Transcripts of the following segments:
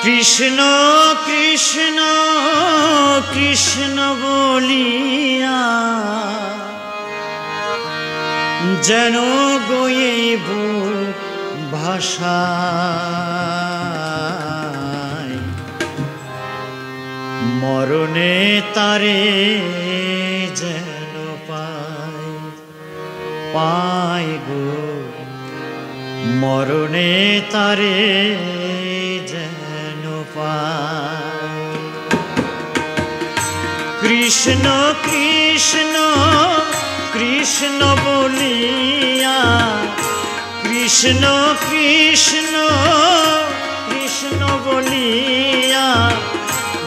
কৃষ্ণ কৃষ্ণ কৃষ্ণ বলিয়া যেন গয়ে বুক ভাষায় মরণে তারে যেন পাই গো মরণে তারে যেন পাই। কৃষ্ণ কৃষ্ণ কৃষ্ণ বলিয়া কৃষ্ণ কৃষ্ণ কৃষ্ণ বলিয়া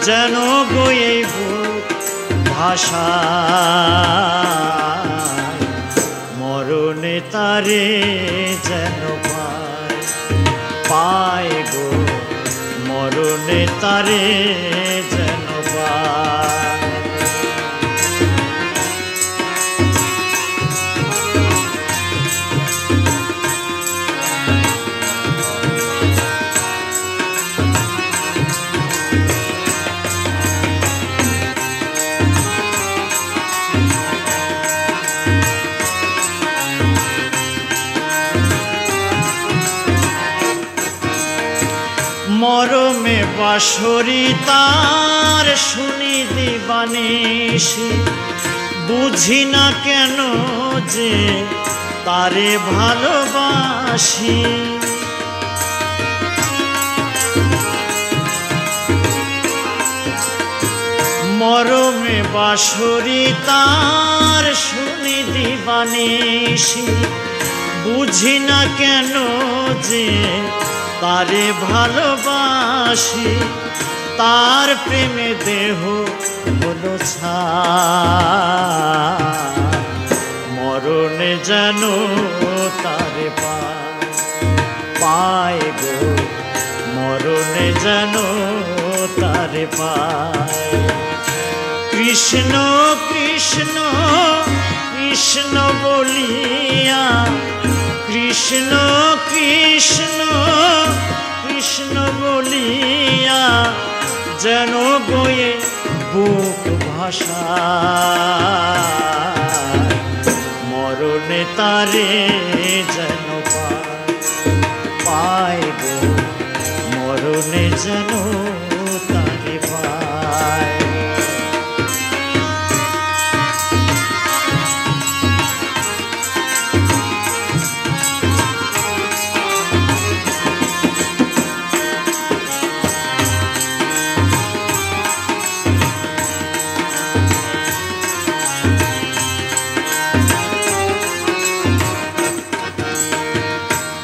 যেন গয়ে বুক ভাষায় মরণে তারে যেন পাই গো মরণে তারে যেন পাই। মরমে বাঁশরি তার শুনি দিবানিশি বুঝি না কেন যে তারে ভালোবাসি। মরমে বাঁশরি তার শুনি দিবানিশি বুঝি না কেন যে তারে ভালোবাসি। তার প্রেমে দেহ হলো ছাই মরণে যেন তারে পাই গো মরণে যেন তারে পাই। কৃষ্ণ কৃষ্ণ কৃষ্ণ বলিয়া কৃষ্ণ কৃষ্ণ কৃষ্ণ বলিয়া যেন গয়ে বুক ভাষায় মরণে তারে যেন পাই গো মরণে যেন তারে পাই।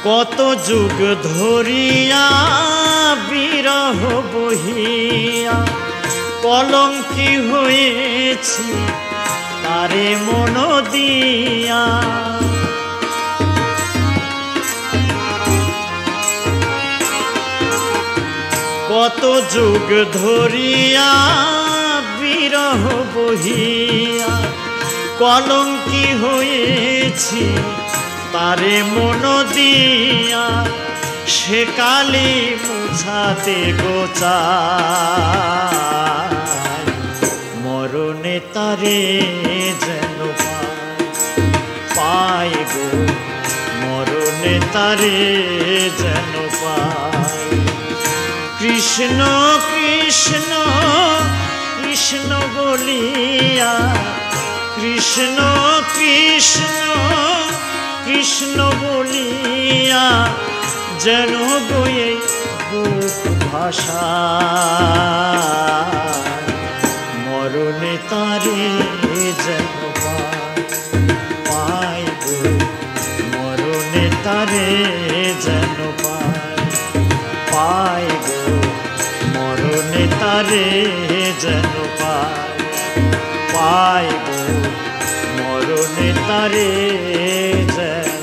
কত যুগ ধরিয়া বিরহ বহিয়া কলঙ্কি হয়েছি তারে মন দিয়া। কত যুগ ধরিয়া বিরহ বহিয়া কলঙ্কি হয়েছি তারে মন দিয়া। সে কালি মুছাতে গোচাই মরণে তারে যেন পাই গো মরণে তারে যেন পাই। কৃষ্ণ কৃষ্ণ কৃষ্ণ বলিয়া কৃষ্ণ কৃষ্ণ কৃষ্ণ বলিয়া যেন গয়ে বুক ভাষায় মরণে তারে যেন পাই গো মরণে তারে যেন পাই গো মরণে তারে যেন পাই গো মরণে তারে যেন